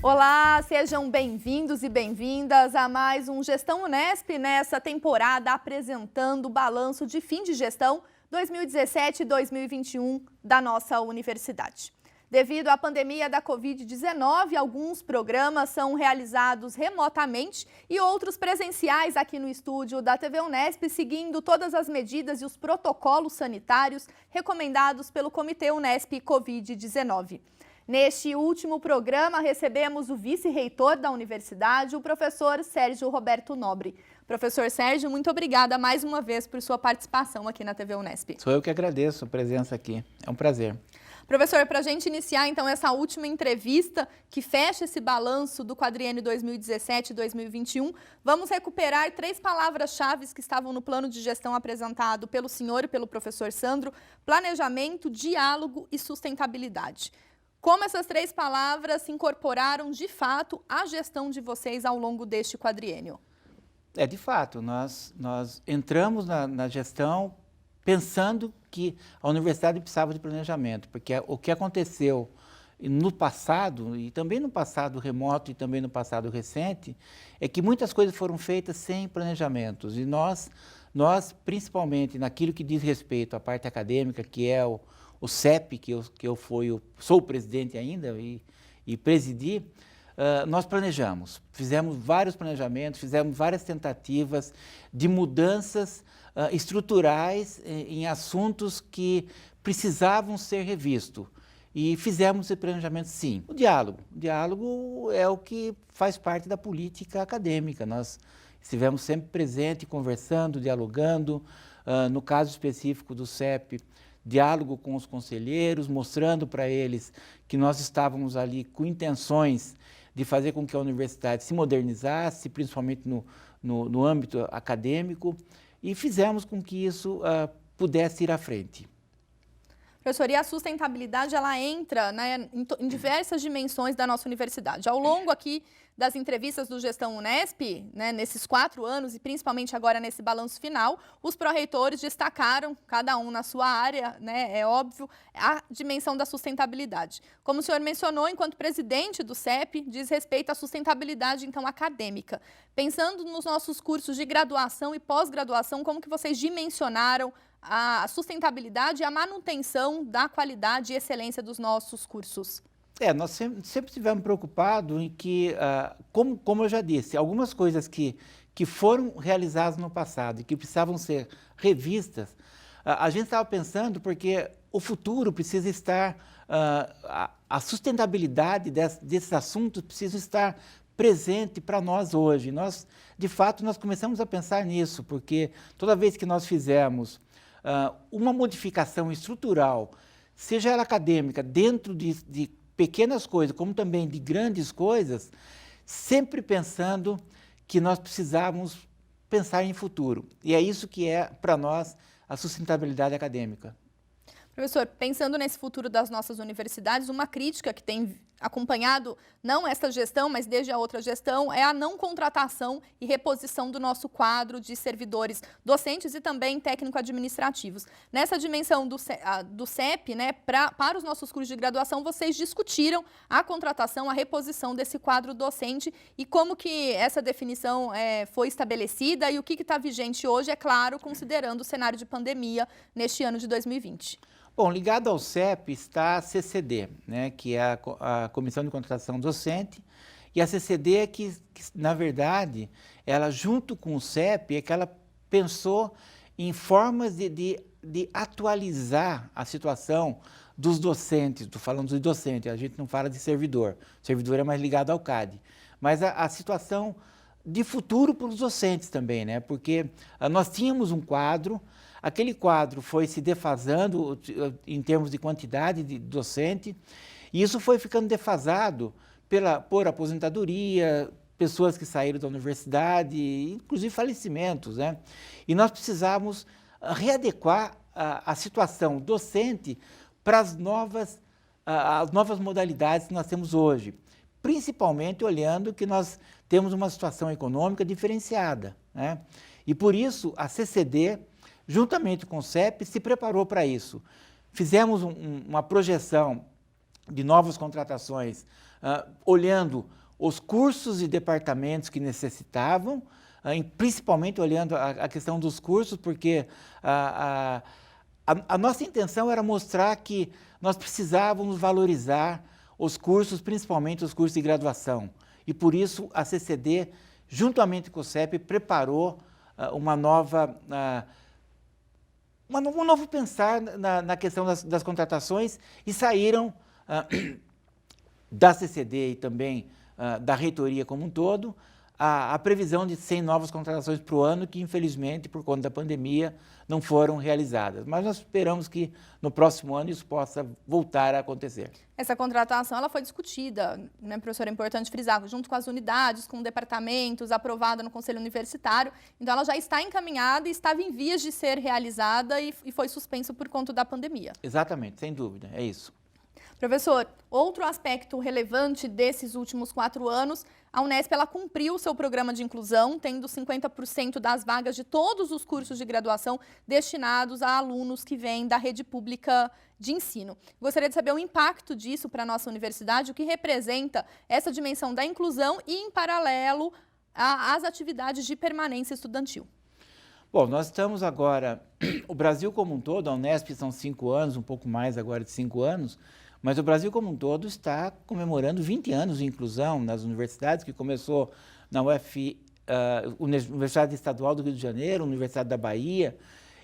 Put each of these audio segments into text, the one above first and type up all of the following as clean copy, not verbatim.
Olá, sejam bem-vindos e bem-vindas a mais um Gestão Unesp nessa temporada apresentando o balanço de fim de gestão 2017 e 2021 da nossa universidade. Devido à pandemia da Covid-19, alguns programas são realizados remotamente e outros presenciais aqui no estúdio da TV Unesp, seguindo todas as medidas e os protocolos sanitários recomendados pelo Comitê Unesp Covid-19. Neste último programa, recebemos o vice-reitor da universidade, o professor Sérgio Roberto Nobre. Professor Sérgio, muito obrigada mais uma vez por sua participação aqui na TV Unesp. Sou eu que agradeço a presença aqui, é um prazer. Professor, para a gente iniciar então essa última entrevista que fecha esse balanço do quadriênio 2017-2021, vamos recuperar 3 palavras-chave que estavam no plano de gestão apresentado pelo senhor e pelo professor Sandro: planejamento, diálogo e sustentabilidade. Como essas 3 palavras se incorporaram de fato à gestão de vocês ao longo deste quadriênio? De fato, nós entramos na gestão pensando que a universidade precisava de planejamento, porque o que aconteceu no passado, e também no passado remoto e também no passado recente, é que muitas coisas foram feitas sem planejamentos. E nós principalmente naquilo que diz respeito à parte acadêmica, que é o CEP, que eu sou o presidente ainda e presidi, nós planejamos, fizemos vários planejamentos, fizemos várias tentativas de mudanças estruturais em assuntos que precisavam ser revistos. E fizemos esse planejamento, sim. O diálogo é o que faz parte da política acadêmica. Nós estivemos sempre presentes, conversando, dialogando. No caso específico do CEP, diálogo com os conselheiros, mostrando para eles que nós estávamos ali com intenções de fazer com que a universidade se modernizasse, principalmente no âmbito acadêmico, e fizemos com que isso pudesse ir à frente. Professor, e a sustentabilidade ela entra, né, em diversas dimensões da nossa universidade. Ao longo aqui das entrevistas do Gestão Unesp, né, nesses 4 anos e principalmente agora nesse balanço final, os pró-reitores destacaram, cada um na sua área, né, é óbvio, a dimensão da sustentabilidade. Como o senhor mencionou, enquanto presidente do CEP, diz respeito à sustentabilidade, então, acadêmica. Pensando nos nossos cursos de graduação e pós-graduação, como que vocês dimensionaram a sustentabilidade e a manutenção da qualidade e excelência dos nossos cursos? Nós sempre estivemos preocupados em que, como eu já disse, algumas coisas que foram realizadas no passado e que precisavam ser revistas, a gente estava pensando porque o futuro precisa estar, a sustentabilidade desses assuntos precisa estar presente para nós hoje. De fato, nós começamos a pensar nisso, porque toda vez que nós fizemos uma modificação estrutural, seja ela acadêmica, dentro de pequenas coisas, como também de grandes coisas, sempre pensando que nós precisávamos pensar em futuro. E é isso que é, para nós, a sustentabilidade acadêmica. Professor, pensando nesse futuro das nossas universidades, uma crítica que tem acompanhado não esta gestão, mas desde a outra gestão, é a não contratação e reposição do nosso quadro de servidores docentes e também técnico-administrativos. Nessa dimensão do CEP, né, para os nossos cursos de graduação, vocês discutiram a contratação, a reposição desse quadro docente e como que essa definição foi estabelecida e o que está vigente hoje, é claro, considerando o cenário de pandemia neste ano de 2020. Bom, ligado ao CEP está a CCD, né, que é a Comissão de Contratação Docente, e a CCD é que, na verdade, ela junto com o CEP, é que ela pensou em formas de atualizar a situação dos docentes. Estou falando de docente, a gente não fala de servidor, o servidor é mais ligado ao CAD, mas a situação de futuro para os docentes também, né, porque nós tínhamos um quadro. Aquele quadro foi se defasando em termos de quantidade de docente, e isso foi ficando defasado por aposentadoria, pessoas que saíram da universidade, inclusive falecimentos, né? E nós precisávamos readequar a situação docente para as novas modalidades que nós temos hoje, principalmente olhando que nós temos uma situação econômica diferenciada, né? E por isso a CCD, juntamente com o CEP, se preparou para isso. Fizemos uma projeção de novas contratações olhando os cursos e departamentos que necessitavam, principalmente olhando a questão dos cursos, porque a nossa intenção era mostrar que nós precisávamos valorizar os cursos, principalmente os cursos de graduação. E por isso a CCD, juntamente com o CEP, preparou um novo pensar na questão das contratações e saíram da CCD e também da reitoria como um todo, a previsão de 100 novas contratações para o ano, que infelizmente, por conta da pandemia, não foram realizadas. Mas nós esperamos que no próximo ano isso possa voltar a acontecer. Essa contratação ela foi discutida, né, professor? É importante frisar, junto com as unidades, com departamentos, aprovada no Conselho Universitário. Então ela já está encaminhada e estava em vias de ser realizada e foi suspenso por conta da pandemia. Exatamente, sem dúvida, é isso. Professor, outro aspecto relevante desses últimos 4 anos, a Unesp ela cumpriu o seu programa de inclusão, tendo 50% das vagas de todos os cursos de graduação destinados a alunos que vêm da rede pública de ensino. Gostaria de saber o impacto disso para a nossa universidade, o que representa essa dimensão da inclusão e, em paralelo, às atividades de permanência estudantil. Bom, nós estamos agora, o Brasil como um todo, a Unesp são 5 anos, um pouco mais agora de 5 anos, mas o Brasil como um todo está comemorando 20 anos de inclusão nas universidades, que começou na Universidade Estadual do Rio de Janeiro, Universidade da Bahia,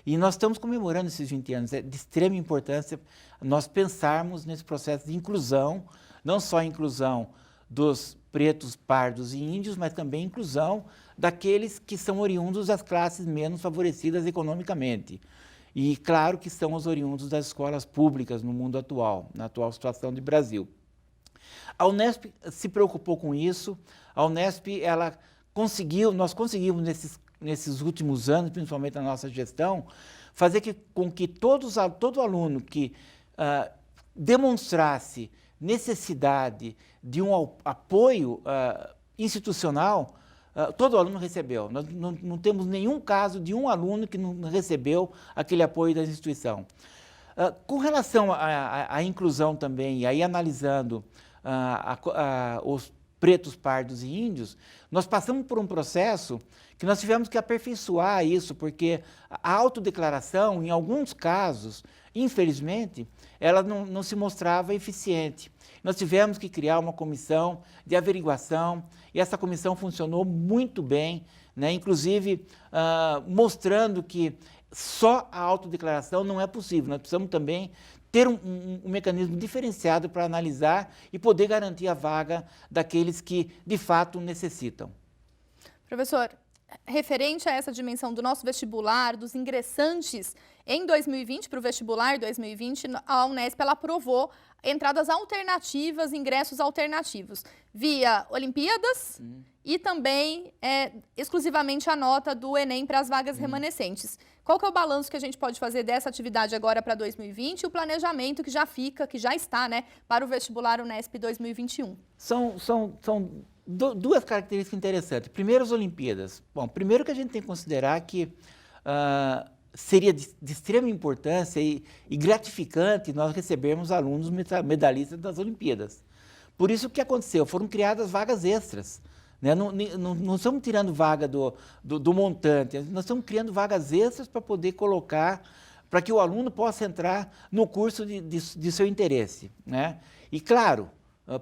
e nós estamos comemorando esses 20 anos. É de extrema importância nós pensarmos nesse processo de inclusão, não só a inclusão dos pretos, pardos e índios, mas também a inclusão daqueles que são oriundos das classes menos favorecidas economicamente. E claro que são os oriundos das escolas públicas no mundo atual, na atual situação do Brasil. A Unesp se preocupou com isso, a Unesp nós conseguimos nesses últimos anos, principalmente na nossa gestão, fazer com que todo aluno que demonstrasse necessidade de um apoio institucional, todo aluno recebeu. Nós não temos nenhum caso de um aluno que não recebeu aquele apoio da instituição. Com relação à inclusão também, e aí analisando os pretos, pardos e índios, nós passamos por um processo que nós tivemos que aperfeiçoar isso, porque a autodeclaração, em alguns casos, infelizmente, ela não se mostrava eficiente. Nós tivemos que criar uma comissão de averiguação, e essa comissão funcionou muito bem, né? Inclusive mostrando que só a autodeclaração não é possível. Nós precisamos também ter um mecanismo diferenciado para analisar e poder garantir a vaga daqueles que, de fato, necessitam. Professor, referente a essa dimensão do nosso vestibular, dos ingressantes em 2020, para o vestibular 2020, a Unesp ela aprovou entradas alternativas, ingressos alternativos, via Olimpíadas e também exclusivamente a nota do Enem para as vagas remanescentes. Qual que é o balanço que a gente pode fazer dessa atividade agora para 2020 e o planejamento que já está, né, para o vestibular Unesp 2021? São duas características interessantes. Primeiro, as Olimpíadas. Bom, primeiro que a gente tem que considerar que seria de extrema importância e gratificante nós recebermos alunos medalhistas das Olimpíadas. Por isso, o que aconteceu? Foram criadas vagas extras. Né? Não estamos tirando vaga do montante, nós estamos criando vagas extras para poder colocar, para que o aluno possa entrar no curso de seu interesse. Né? E, claro,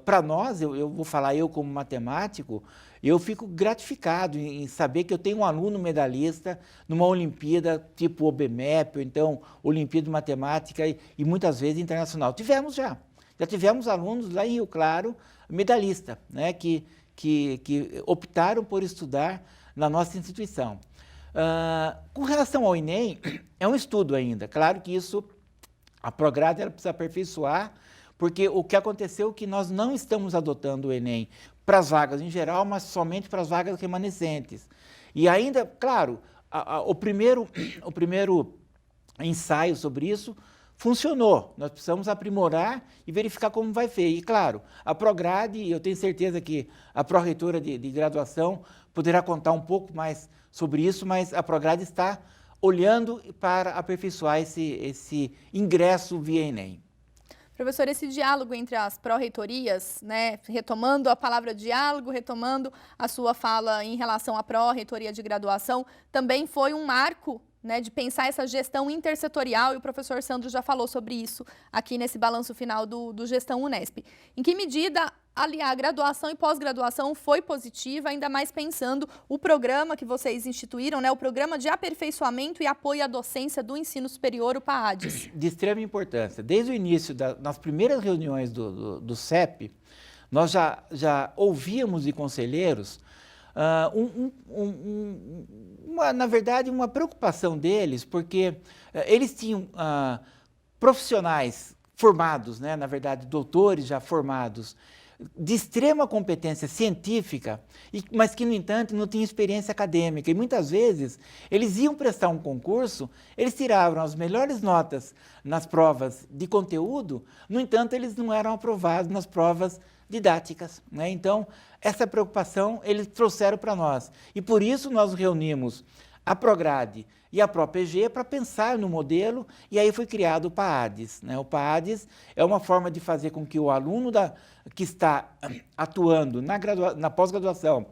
para nós, eu vou falar eu como matemático, eu fico gratificado em saber que eu tenho um aluno medalhista numa Olimpíada tipo OBMEP, ou então Olimpíada de Matemática e muitas vezes internacional. Já tivemos alunos lá em Rio Claro, medalhista, né, que optaram por estudar na nossa instituição. Com relação ao Enem, é um estudo ainda. Claro que isso, a Prograde ela precisa aperfeiçoar, porque o que aconteceu é que nós não estamos adotando o Enem para as vagas em geral, mas somente para as vagas remanescentes. E ainda, claro, o primeiro ensaio sobre isso funcionou. Nós precisamos aprimorar e verificar como vai ser. E, claro, a Prograde, eu tenho certeza que a pró-reitora de graduação poderá contar um pouco mais sobre isso, mas a Prograde está olhando para aperfeiçoar esse ingresso via Enem. Professor, esse diálogo entre as pró-reitorias, né, retomando a palavra diálogo, retomando a sua fala em relação à pró-reitoria de graduação, também foi um marco, né, de pensar essa gestão intersetorial, e o professor Sandro já falou sobre isso aqui nesse balanço final do Gestão Unesp. Em que medida aliar a graduação e pós-graduação foi positiva, ainda mais pensando o programa que vocês instituíram, né, o Programa de Aperfeiçoamento e Apoio à Docência do Ensino Superior, o PAADES? De extrema importância. Desde o início, nas primeiras reuniões do CEP, nós já ouvíamos de conselheiros na verdade, uma preocupação deles, porque eles tinham profissionais formados, né, na verdade, doutores já formados, de extrema competência científica, mas que, no entanto, não tinham experiência acadêmica. E, muitas vezes, eles iam prestar um concurso, eles tiravam as melhores notas nas provas de conteúdo, no entanto, eles não eram aprovados nas provas didáticas, né? Então, essa preocupação eles trouxeram para nós. E por isso nós reunimos a Prograde e a ProPG para pensar no modelo, e aí foi criado o PAADES, né? O PAADES é uma forma de fazer com que o aluno que está atuando na pós-graduação,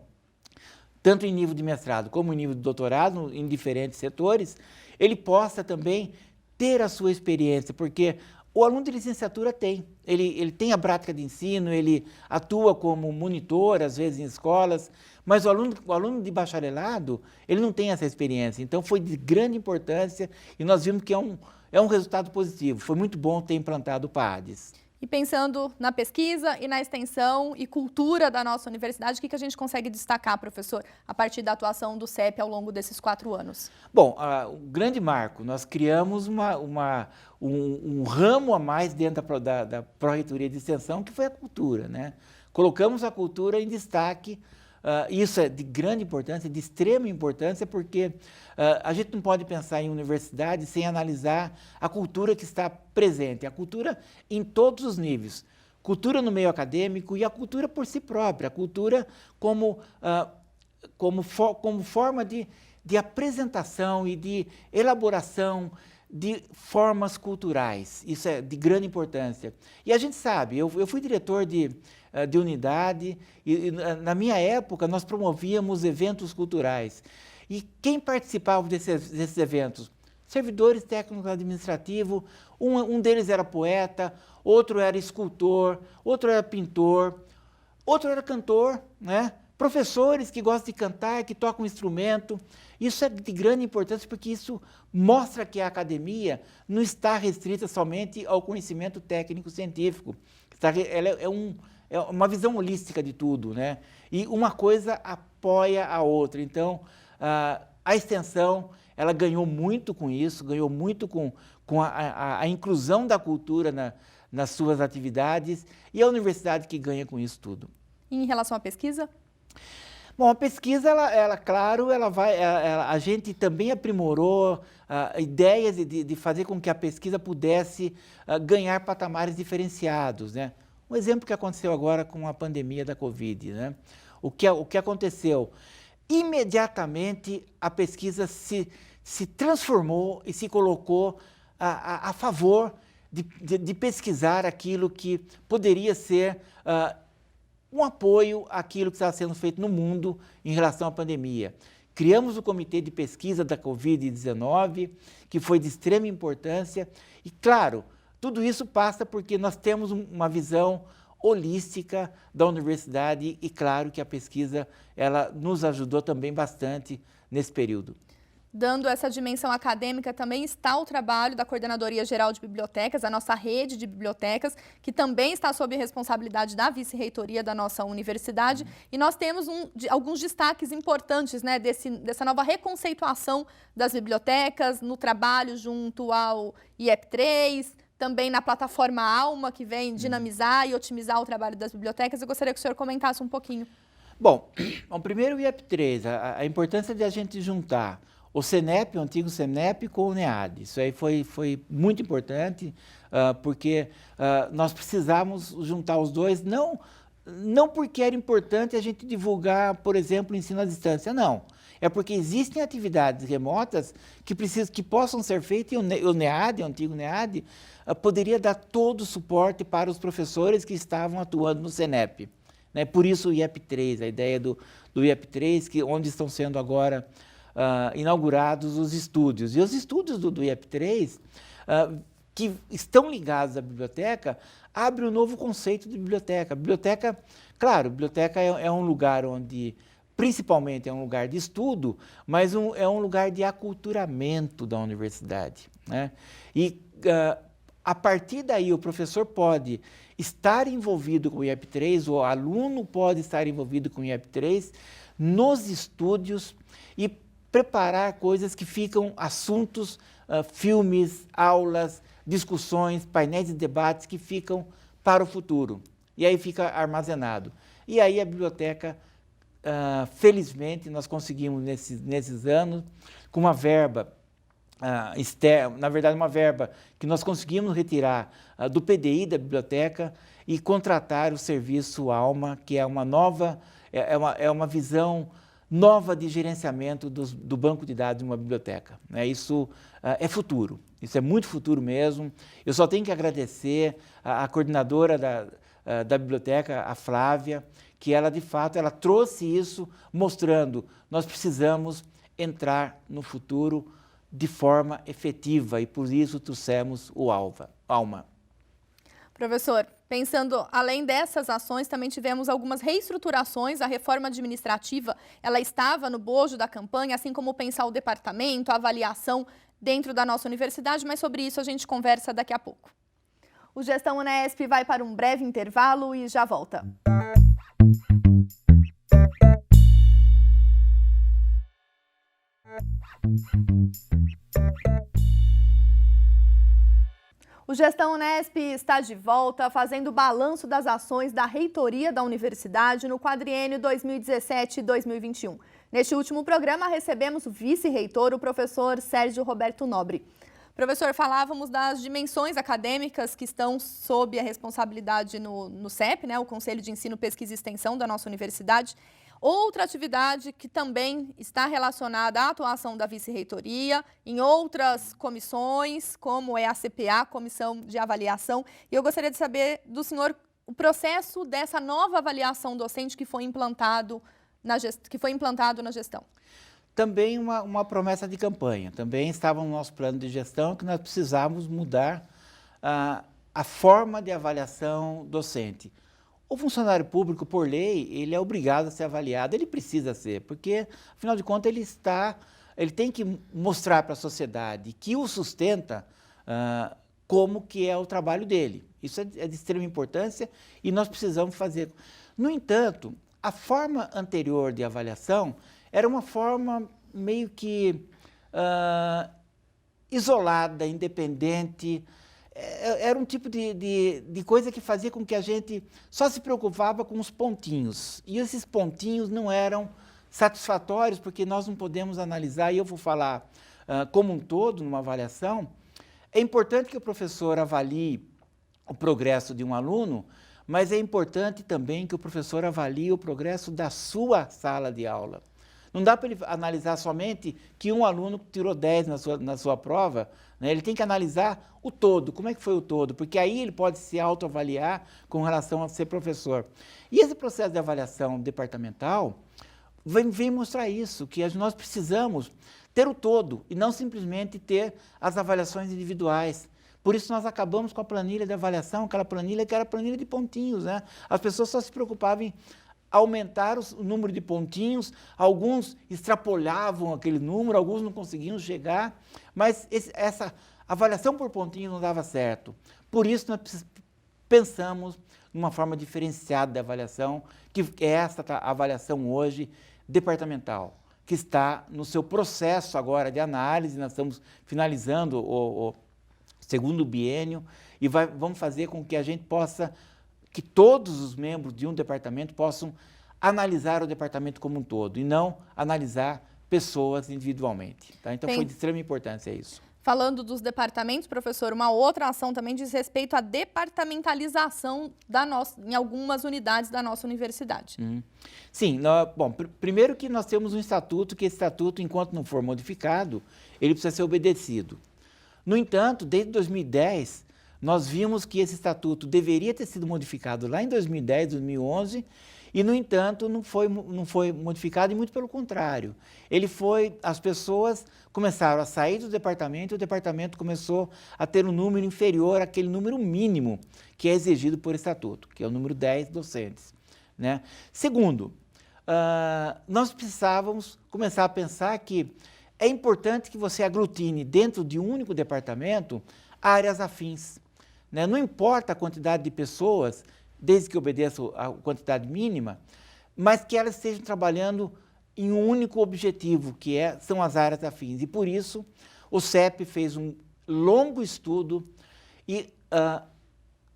tanto em nível de mestrado como em nível de doutorado, em diferentes setores, ele possa também ter a sua experiência, porque o aluno de licenciatura ele tem a prática de ensino, ele atua como monitor, às vezes, em escolas, mas o aluno de bacharelado, ele não tem essa experiência. Então, foi de grande importância e nós vimos que é um resultado positivo. Foi muito bom ter implantado o PAADES. E pensando na pesquisa e na extensão e cultura da nossa universidade, o que a gente consegue destacar, professor, a partir da atuação do CEP ao longo desses 4 anos? Bom, o grande marco, nós criamos um ramo a mais dentro da Pró-Reitoria de Extensão, que foi a cultura, né? Colocamos a cultura em destaque. Isso é de grande importância, de extrema importância, porque a gente não pode pensar em universidade sem analisar a cultura que está presente, a cultura em todos os níveis, cultura no meio acadêmico e a cultura por si própria, a cultura como forma de apresentação e de elaboração de formas culturais. Isso é de grande importância. E a gente sabe, eu fui diretor de unidade e na minha época nós promovíamos eventos culturais. E quem participava desses eventos? Servidores técnicos administrativos, um deles era poeta, outro era escultor, outro era pintor, outro era cantor, né? Professores que gostam de cantar, que tocam instrumento. Isso é de grande importância porque isso mostra que a academia não está restrita somente ao conhecimento técnico-científico. Ela é uma visão holística de tudo, né? E uma coisa apoia a outra. Então, a extensão, ela ganhou muito com isso, ganhou muito com a inclusão da cultura nas suas atividades, e a universidade que ganha com isso tudo. E em relação à pesquisa? Bom, a pesquisa, claro, a gente também aprimorou ideias de fazer com que a pesquisa pudesse ganhar patamares diferenciados, né? Um exemplo que aconteceu agora com a pandemia da Covid, né? O que aconteceu? Imediatamente a pesquisa se transformou e se colocou a favor de pesquisar aquilo que poderia ser um apoio àquilo que estava sendo feito no mundo em relação à pandemia. Criamos o Comitê de Pesquisa da Covid-19, que foi de extrema importância, e, claro, tudo isso passa porque nós temos uma visão holística da universidade e, claro, que a pesquisa ela nos ajudou também bastante nesse período. Dando essa dimensão acadêmica, também está o trabalho da Coordenadoria Geral de Bibliotecas, a nossa rede de bibliotecas, que também está sob responsabilidade da vice-reitoria da nossa universidade. E nós temos alguns destaques importantes, né, dessa nova reconceituação das bibliotecas, no trabalho junto ao IEP3, também na plataforma Alma, que vem dinamizar e otimizar o trabalho das bibliotecas. Eu gostaria que o senhor comentasse um pouquinho. Bom, primeiro o IEP3, a importância de a gente juntar o CENEP, o antigo CENEP, com o NEAD. Isso aí foi muito importante, porque nós precisávamos juntar os dois, não porque era importante a gente divulgar, por exemplo, o ensino à distância, não. é porque existem atividades remotas que possam ser feitas, e o NEAD, o antigo NEAD, poderia dar todo o suporte para os professores que estavam atuando no CENEP. Né? Por isso o IEP3, a ideia do IEP3, onde estão sendo agora inaugurados os estúdios. E os estúdios do IEP3, que estão ligados à biblioteca, abre um novo conceito de biblioteca. Biblioteca, claro, biblioteca é um lugar onde, principalmente, é um lugar de estudo, mas é um lugar de aculturamento da universidade. Né? E, a partir daí, o professor pode estar envolvido com o IEP3, o aluno pode estar envolvido com o IEP3 nos estúdios e preparar coisas que ficam assuntos, filmes, aulas, discussões, painéis de debates que ficam para o futuro. E aí fica armazenado. E aí a biblioteca, felizmente, nós conseguimos nesses anos, com uma verba, na verdade uma verba que nós conseguimos retirar do PDI da biblioteca e contratar o serviço Alma, que é uma nova, é uma visão nova de gerenciamento do banco de dados de uma biblioteca. Né? Isso é futuro, isso é muito futuro mesmo. Eu só tenho que agradecer a coordenadora da biblioteca, a Flávia, que ela, de fato, ela trouxe isso, mostrando nós precisamos entrar no futuro de forma efetiva e, por isso, trouxemos o Alma. Professor, pensando além dessas ações, também tivemos algumas reestruturações. A reforma administrativa, ela estava no bojo da campanha, assim como pensar o departamento, a avaliação dentro da nossa universidade, mas sobre isso a gente conversa daqui a pouco. O Gestão Unesp vai para um breve intervalo e já volta. O Gestão Unesp está de volta, fazendo balanço das ações da reitoria da universidade no quadriênio 2017-2021. Neste último programa, recebemos o vice-reitor, o professor Sérgio Roberto Nobre. Professor, falávamos das dimensões acadêmicas que estão sob a responsabilidade no CEP, né, o Conselho de Ensino, Pesquisa e Extensão da nossa universidade. Outra atividade que também está relacionada à atuação da vice-reitoria em outras comissões, como é a CPA, Comissão de Avaliação. E eu gostaria de saber do senhor o processo dessa nova avaliação docente que foi implantado na gestão. Também uma promessa de campanha. Também estava no nosso plano de gestão que nós precisávamos mudar a forma de avaliação docente. O funcionário público, por lei, ele é obrigado a ser avaliado, ele precisa ser, porque, afinal de contas, ele tem que mostrar para a sociedade que o sustenta como que é o trabalho dele. Isso é de extrema importância e nós precisamos fazer. No entanto, a forma anterior de avaliação era uma forma meio que isolada, independente. Era um tipo de coisa que fazia com que a gente só se preocupava com os pontinhos. E esses pontinhos não eram satisfatórios, porque nós não podemos analisar, e eu vou falar como um todo, numa avaliação. É importante que o professor avalie o progresso de um aluno, mas é importante também que o professor avalie o progresso da sua sala de aula. Não dá para ele analisar somente que um aluno tirou 10 na sua prova, né? Ele tem que analisar o todo, como é que foi o todo, porque aí ele pode se autoavaliar com relação a ser professor. E esse processo de avaliação departamental vem mostrar isso, que nós precisamos ter o todo e não simplesmente ter as avaliações individuais. Por isso nós acabamos com a planilha de avaliação, aquela planilha que era planilha de pontinhos, né? As pessoas só se preocupavam em aumentar o número de pontinhos, alguns extrapolavam aquele número, alguns não conseguiam chegar, mas essa avaliação por pontinhos não dava certo. Por isso nós pensamos numa forma diferenciada de avaliação, que é essa avaliação hoje departamental, que está no seu processo agora de análise. Nós estamos finalizando o segundo biênio e vamos fazer com que a gente possa, que todos os membros de um departamento possam analisar o departamento como um todo e não analisar pessoas individualmente. Tá? Então, foi de extrema importância isso. Falando dos departamentos, professor, uma outra ação também diz respeito à departamentalização em algumas unidades da nossa universidade. Sim, bom, primeiro que nós temos um estatuto, que esse estatuto, enquanto não for modificado, ele precisa ser obedecido. No entanto, desde 2010, nós vimos que esse estatuto deveria ter sido modificado lá em 2010, 2011, e, no entanto, não foi modificado, e muito pelo contrário. As pessoas começaram a sair do departamento, e o departamento começou a ter um número inferior àquele número mínimo que é exigido por estatuto, que é o número 10 docentes, né? Segundo, nós precisávamos começar a pensar que é importante que você aglutine dentro de um único departamento áreas afins, né? Não importa a quantidade de pessoas, desde que obedeça a quantidade mínima, mas que elas estejam trabalhando em um único objetivo, são as áreas afins. E por isso o CEP fez um longo estudo e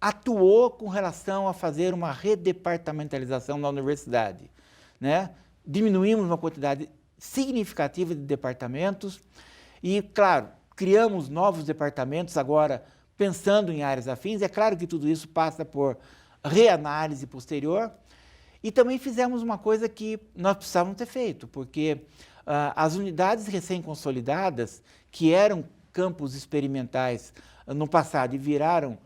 atuou com relação a fazer uma redepartamentalização na universidade, né? Diminuímos uma quantidade significativa de departamentos e, claro, criamos novos departamentos agora pensando em áreas afins. É claro que tudo isso passa por reanálise posterior, e também fizemos uma coisa que nós precisávamos ter feito, porque as unidades recém-consolidadas, que eram campos experimentais no passado e viraram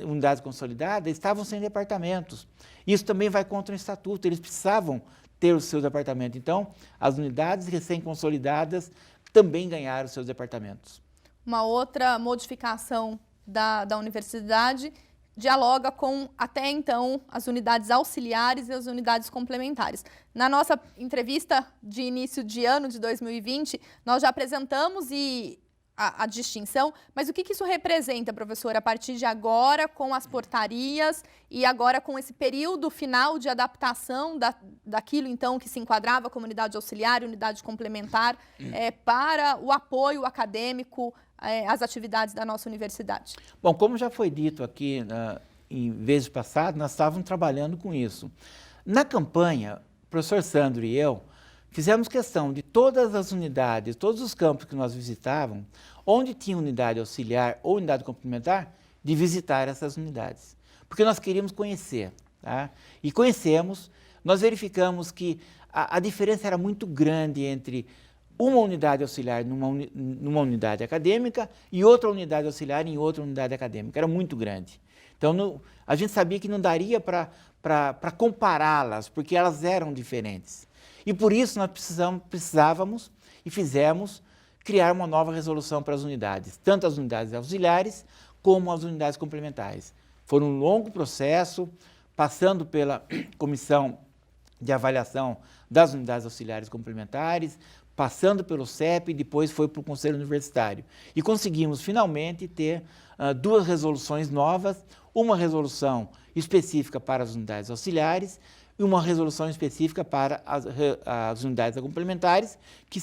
unidades consolidadas, estavam sem departamentos. Isso também vai contra o estatuto, eles precisavam ter o seu departamento. Então, as unidades recém-consolidadas também ganharam seus departamentos. Uma outra modificação da universidade dialoga com, até então, as unidades auxiliares e as unidades complementares. Na nossa entrevista de início de ano de 2020, nós já apresentamos a distinção, mas o que isso representa, professor, a partir de agora, com as portarias e agora com esse período final de adaptação daquilo, então, que se enquadrava como unidade auxiliar e unidade complementar para o apoio acadêmico às atividades da nossa universidade? Bom, como já foi dito aqui em vezes passadas, nós estávamos trabalhando com isso. Na campanha, o professor Sandro e eu fizemos questão de todas as unidades, todos os campos que nós visitávamos, onde tinha unidade auxiliar ou unidade complementar, de visitar essas unidades. Porque nós queríamos conhecer, tá? E conhecemos, nós verificamos que a diferença era muito grande entre uma unidade auxiliar numa unidade acadêmica e outra unidade auxiliar em outra unidade acadêmica. Era muito grande. Então, a gente sabia que não daria para compará-las, porque elas eram diferentes. E por isso nós precisávamos e fizemos criar uma nova resolução para as unidades, tanto as unidades auxiliares como as unidades complementares. Foi um longo processo, passando pela comissão de avaliação das unidades auxiliares complementares, passando pelo CEP e depois foi para o Conselho Universitário. E conseguimos finalmente ter duas resoluções novas, uma resolução específica para as unidades auxiliares e uma resolução específica para as unidades complementares, que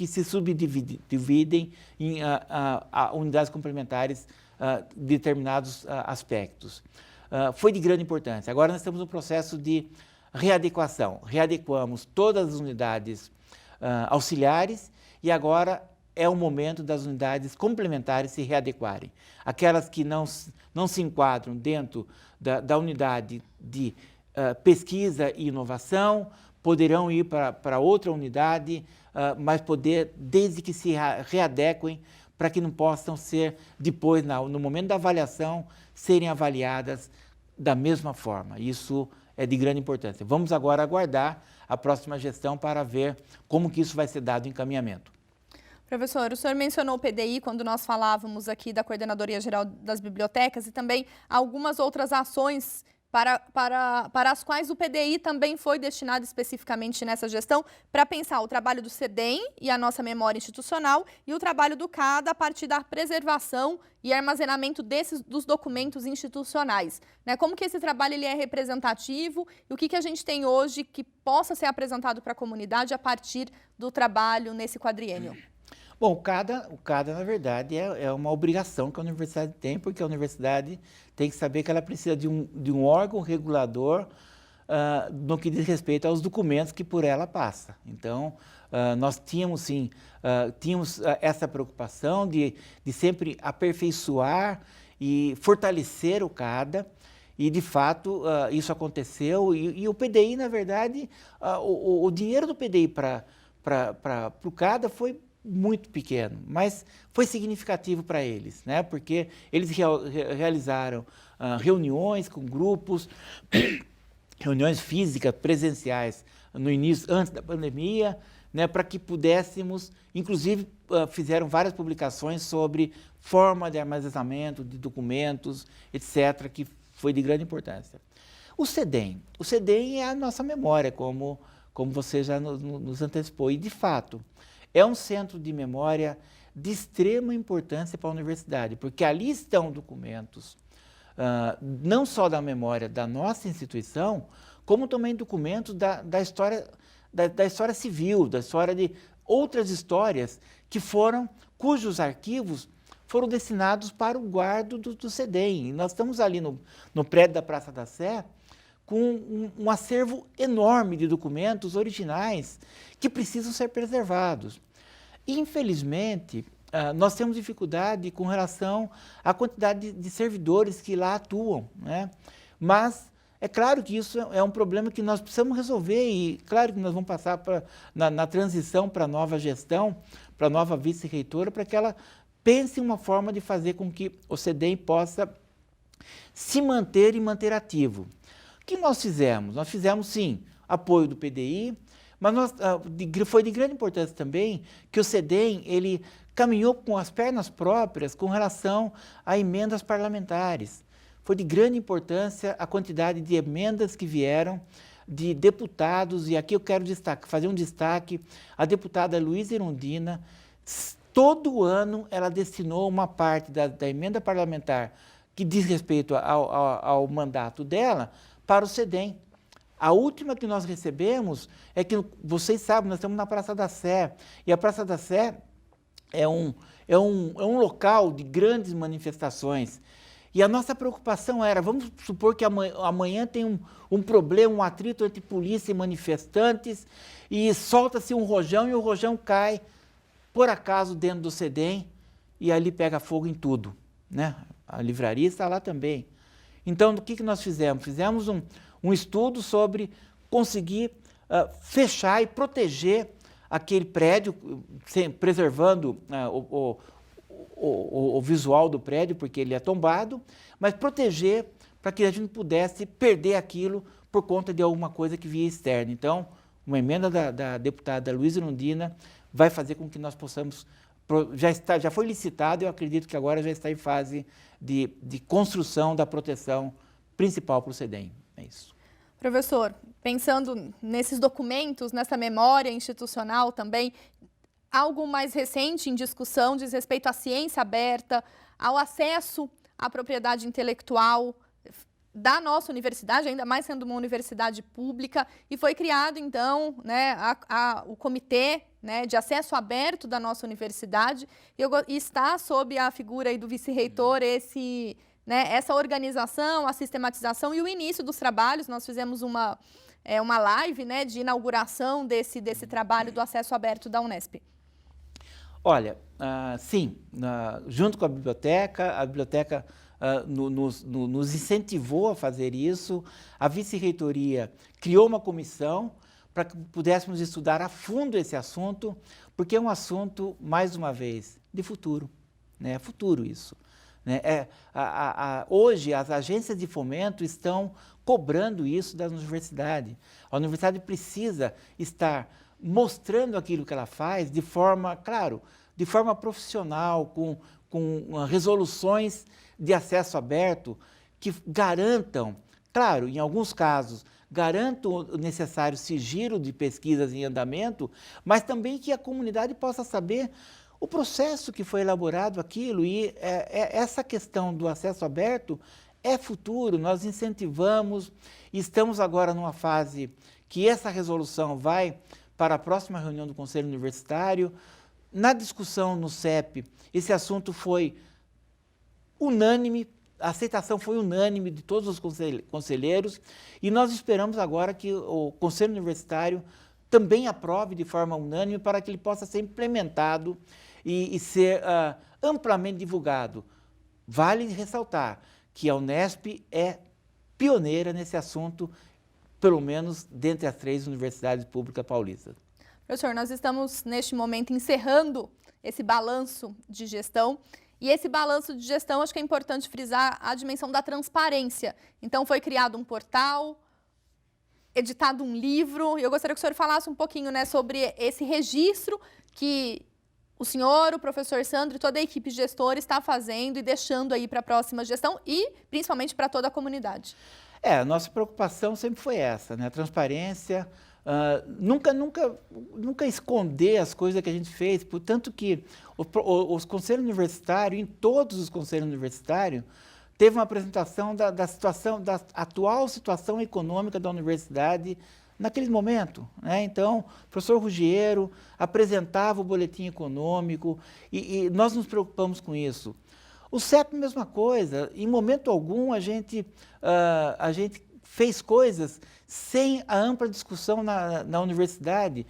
se subdividem em unidades complementares de determinados aspectos. Foi de grande importância. Agora nós estamos no processo de readequação. Readequamos todas as unidades auxiliares e agora é o momento das unidades complementares se readequarem. Aquelas que não se enquadram dentro da unidade de pesquisa e inovação poderão ir para outra unidade, mas desde que se readequem, para que não possam ser, depois, no momento da avaliação, serem avaliadas da mesma forma. Isso é de grande importância. Vamos agora aguardar a próxima gestão para ver como que isso vai ser dado encaminhamento. Professor, o senhor mencionou o PDI quando nós falávamos aqui da Coordenadoria Geral das Bibliotecas e também algumas outras ações para as quais o PDI também foi destinado especificamente nessa gestão, para pensar o trabalho do CEDEM e a nossa memória institucional e o trabalho do CADA a partir da preservação e armazenamento dos documentos institucionais. Né? Como que esse trabalho ele é representativo e o que a gente tem hoje que possa ser apresentado para a comunidade a partir do trabalho nesse quadriênio? Bom, o CADA, na verdade, é uma obrigação que a universidade tem, porque a universidade tem que saber que ela precisa de um órgão regulador no que diz respeito aos documentos que por ela passa. Então, nós tínhamos, sim, essa preocupação de sempre aperfeiçoar e fortalecer o CADA, e, de fato, isso aconteceu, e o PDI, na verdade, o dinheiro do PDI para o CADA foi muito pequeno, mas foi significativo para eles, né? Porque eles realizaram reuniões com grupos, reuniões físicas, presenciais, no início, antes da pandemia, né, para que pudéssemos, inclusive fizeram várias publicações sobre forma de armazenamento de documentos, etc., que foi de grande importância. O CEDEM é a nossa memória, como você já nos antecipou, e de fato é um centro de memória de extrema importância para a universidade, porque ali estão documentos, não só da memória da nossa instituição, como também documentos da história civil, da história de outras histórias cujos arquivos foram destinados para o guardo do CEDEM. E nós estamos ali no prédio da Praça da Sé com um acervo enorme de documentos originais que precisam ser preservados. E, infelizmente, nós temos dificuldade com relação à quantidade de servidores que lá atuam, né? Mas é claro que isso é um problema que nós precisamos resolver e claro que nós vamos passar na transição para a nova gestão, para a nova vice-reitora, para que ela pense em uma forma de fazer com que o CEDEM possa se manter e manter ativo. O que nós fizemos? Nós fizemos, sim, apoio do PDI, mas foi de grande importância também que o CEDEM ele caminhou com as pernas próprias com relação a emendas parlamentares. Foi de grande importância a quantidade de emendas que vieram de deputados, e aqui eu quero fazer um destaque, a deputada Luísa Erundina, todo ano ela destinou uma parte da emenda parlamentar que diz respeito ao mandato dela para o CEDEM. A última que nós recebemos é que, vocês sabem, nós estamos na Praça da Sé, e a Praça da Sé é um local de grandes manifestações. E a nossa preocupação era, vamos supor que amanhã tem um problema, um atrito entre polícia e manifestantes, e solta-se um rojão e o rojão cai, por acaso, dentro do CEDEM, e ali pega fogo em tudo, né? A livraria está lá também. Então, o que nós fizemos? Fizemos um estudo sobre conseguir fechar e proteger aquele prédio, preservando o visual do prédio, porque ele é tombado, mas proteger para que a gente pudesse perder aquilo por conta de alguma coisa que via externa. Então, uma emenda da deputada Luísa Erundina vai fazer com que nós possamos, já foi licitado, eu acredito que agora já está em fase de construção da proteção principal para o CEDEM. É isso. Professor, pensando nesses documentos, nessa memória institucional também, algo mais recente em discussão diz respeito à ciência aberta, ao acesso à propriedade intelectual da nossa universidade, ainda mais sendo uma universidade pública, e foi criado, então, né, o comitê, né, de acesso aberto da nossa universidade, e está sob a figura aí do vice-reitor essa organização, a sistematização e o início dos trabalhos. Nós fizemos uma live, né, de inauguração desse trabalho do acesso aberto da Unesp. Olha, sim, junto com a biblioteca nos incentivou a fazer isso. A vice-reitoria criou uma comissão para que pudéssemos estudar a fundo esse assunto, porque é um assunto, mais uma vez, de futuro, né? É futuro isso, né? Hoje, as agências de fomento estão cobrando isso da universidade. A universidade precisa estar mostrando aquilo que ela faz de forma, claro, de forma profissional, com resoluções de acesso aberto que garantam, claro, em alguns casos, garantam o necessário sigilo de pesquisas em andamento, mas também que a comunidade possa saber o processo que foi elaborado aquilo. E essa questão do acesso aberto é futuro, nós incentivamos, estamos agora numa fase que essa resolução vai para a próxima reunião do Conselho Universitário. Na discussão no CEP, esse assunto foi unânime, a aceitação foi unânime de todos os conselheiros, e nós esperamos agora que o Conselho Universitário também aprove de forma unânime para que ele possa ser implementado e ser amplamente divulgado. Vale ressaltar que a Unesp é pioneira nesse assunto, pelo menos dentre as 3 universidades públicas paulistas. Professor, nós estamos neste momento encerrando esse balanço de gestão. E esse balanço de gestão, acho que é importante frisar a dimensão da transparência. Então, foi criado um portal, editado um livro, e eu gostaria que o senhor falasse um pouquinho, né, sobre esse registro que o senhor, o professor Sandro e toda a equipe gestora está fazendo e deixando aí para a próxima gestão e principalmente para toda a comunidade. A nossa preocupação sempre foi essa, né? A transparência, nunca esconder as coisas que a gente fez, portanto que os conselhos universitários, em todos os conselhos universitários, teve uma apresentação da atual situação econômica da universidade naquele momento, né? Então, o professor Ruggiero apresentava o boletim econômico e nós nos preocupamos com isso. O CEP, mesma coisa, em momento algum a gente fez coisas sem a ampla discussão na universidade.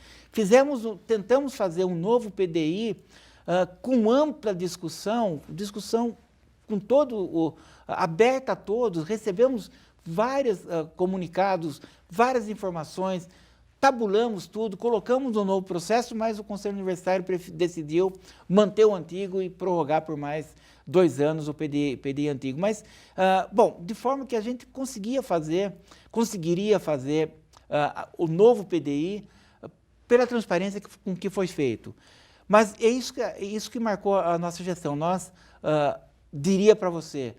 Tentamos fazer um novo PDI com ampla discussão com aberta a todos, recebemos vários comunicados, várias informações, tabulamos tudo, colocamos um novo processo, mas o Conselho Universitário decidiu manter o antigo e prorrogar por mais 2 anos o PDI antigo. Mas, bom, de forma que a gente conseguiria fazer o novo PDI pela transparência com que foi feito. Mas é isso que marcou a nossa gestão. Nós, diria para você,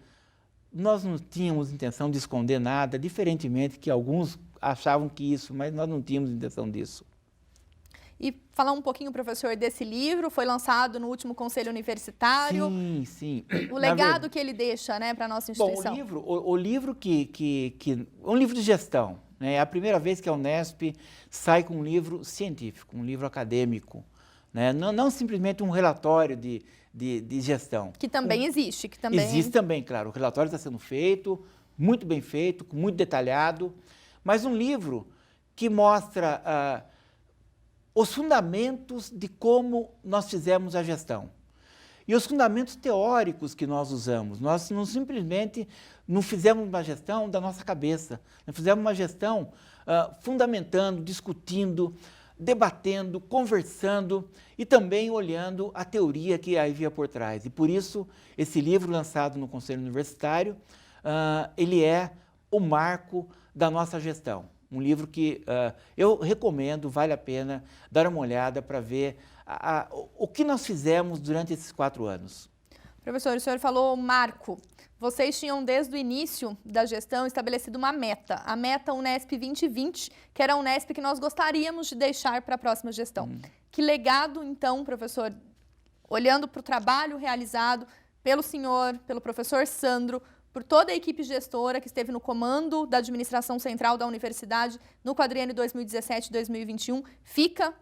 nós não tínhamos intenção de esconder nada, diferentemente que alguns achavam que isso, mas nós não tínhamos intenção disso. E falar um pouquinho, professor, desse livro, foi lançado no último Conselho Universitário. Sim, sim. O legado que ele deixa, né, para a nossa instituição. Bom, o livro um livro de gestão, né? É a primeira vez que a Unesp sai com um livro científico, um livro acadêmico, né? Não simplesmente um relatório de gestão. Que também existe. Existe também, claro. O relatório está sendo feito, muito bem feito, muito detalhado, mas um livro que mostra os fundamentos de como nós fizemos a gestão. E os fundamentos teóricos que nós usamos. Nós não simplesmente não fizemos uma gestão da nossa cabeça, nós fizemos uma gestão fundamentando, discutindo, debatendo, conversando e também olhando a teoria que havia por trás. E por isso, esse livro lançado no Conselho Universitário, ele é o marco da nossa gestão. Um livro que eu recomendo, vale a pena dar uma olhada para ver o que nós fizemos durante esses 4 anos. Professor, o senhor falou marco. Vocês tinham desde o início da gestão estabelecido uma meta, a meta Unesp 2020, que era a Unesp que nós gostaríamos de deixar para a próxima gestão. Que legado, então, professor, olhando para o trabalho realizado pelo senhor, pelo professor Sandro, por toda a equipe gestora que esteve no comando da administração central da universidade no quadriênio 2017-2021, fica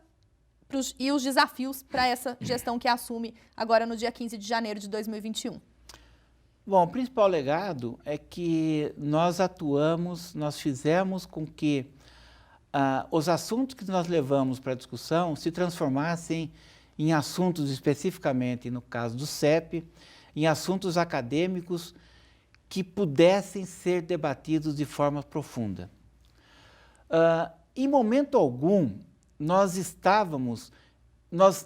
e os desafios para essa gestão que assume agora no dia 15 de janeiro de 2021? Bom, o principal legado é que nós fizemos com que os assuntos que nós levamos para a discussão se transformassem em assuntos especificamente, no caso do CEP, em assuntos acadêmicos que pudessem ser debatidos de forma profunda. Em momento algum, nós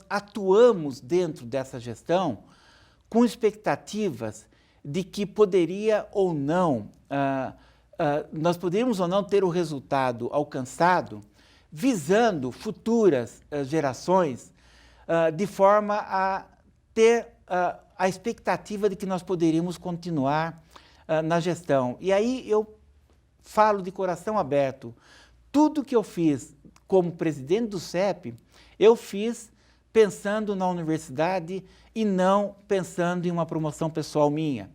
atuamos dentro dessa gestão com expectativas de que poderia ou não, nós poderíamos ou não ter o resultado alcançado visando futuras gerações, de forma a ter a expectativa de que nós poderíamos continuar na gestão. E aí eu falo de coração aberto, tudo que eu fiz como presidente do CEP, eu fiz pensando na universidade e não pensando em uma promoção pessoal minha.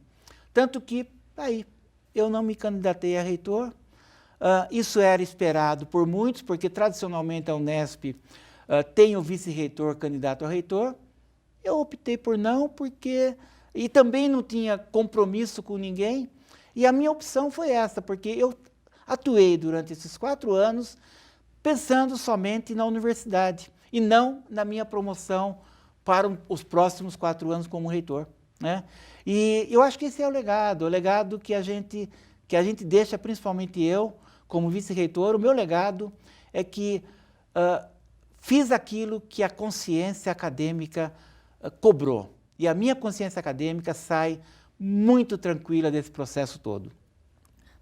Tanto que, aí, eu não me candidatei a reitor, isso era esperado por muitos, porque tradicionalmente a Unesp tem o vice-reitor candidato a reitor, eu optei por não, e também não tinha compromisso com ninguém, e a minha opção foi essa, porque eu atuei durante esses 4 anos pensando somente na universidade e não na minha promoção para os próximos 4 anos como reitor, né? E eu acho que esse é o legado que a gente deixa, principalmente eu, como vice-reitor. O meu legado é que fiz aquilo que a consciência acadêmica cobrou. E a minha consciência acadêmica sai muito tranquila desse processo todo.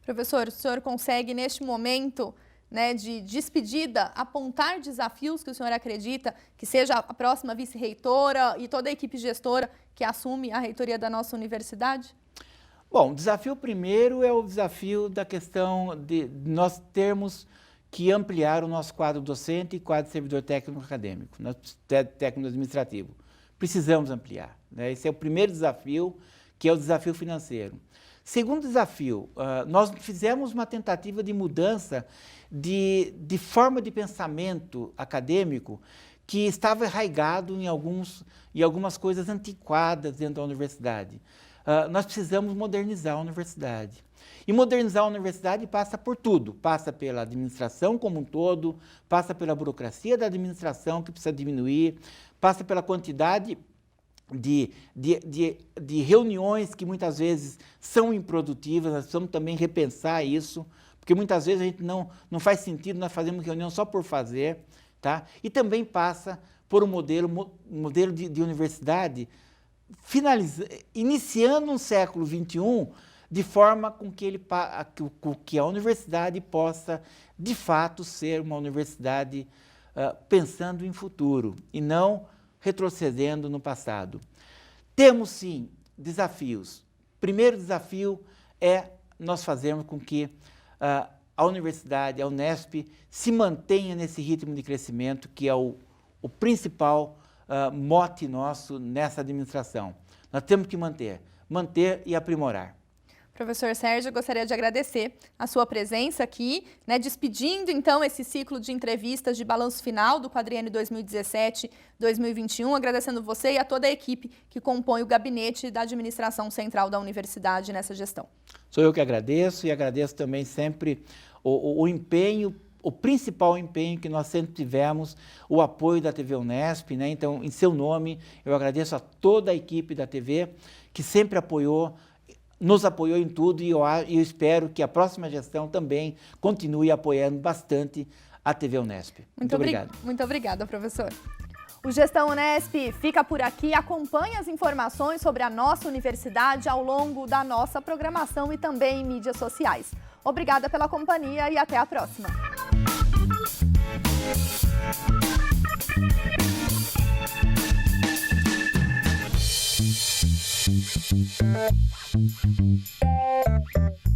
Professor, o senhor consegue, neste momento, né, de despedida, apontar desafios que o senhor acredita que seja a próxima vice-reitora e toda a equipe gestora que assume a reitoria da nossa universidade? Bom, o desafio primeiro é o desafio da questão de nós termos que ampliar o nosso quadro docente e quadro de servidor técnico acadêmico, técnico administrativo. Precisamos ampliar, né? Esse é o primeiro desafio, que é o desafio financeiro. Segundo desafio, nós fizemos uma tentativa de mudança de forma de pensamento acadêmico que estava arraigado em algumas coisas antiquadas dentro da universidade. Nós precisamos modernizar a universidade. E modernizar a universidade passa por tudo, passa pela administração como um todo, passa pela burocracia da administração que precisa diminuir, passa pela quantidade de reuniões que muitas vezes são improdutivas. Nós precisamos também repensar isso, porque muitas vezes a gente não faz sentido nós fazermos reunião só por fazer, tá? E também passa por um modelo de universidade iniciando um século XXI de forma com que a universidade possa, de fato, ser uma universidade pensando em futuro e não retrocedendo no passado. Temos, sim, desafios. Primeiro desafio é nós fazermos com que a universidade, a Unesp, se mantenha nesse ritmo de crescimento que é o principal mote nosso nessa administração. Nós temos que manter e aprimorar. Professor Sérgio, eu gostaria de agradecer a sua presença aqui, né, despedindo então esse ciclo de entrevistas de balanço final do quadriênio 2017-2021, agradecendo você e a toda a equipe que compõe o gabinete da administração central da universidade nessa gestão. Sou eu que agradeço e agradeço também sempre o empenho, o principal empenho que nós sempre tivemos, o apoio da TV Unesp, né? Então, em seu nome, eu agradeço a toda a equipe da TV que sempre nos apoiou em tudo e eu espero que a próxima gestão também continue apoiando bastante a TV Unesp. Muito obrigado. Muito obrigada, professor. O Gestão Unesp fica por aqui. Acompanhe as informações sobre a nossa universidade ao longo da nossa programação e também em mídias sociais. Obrigada pela companhia e até a próxima. Thank you.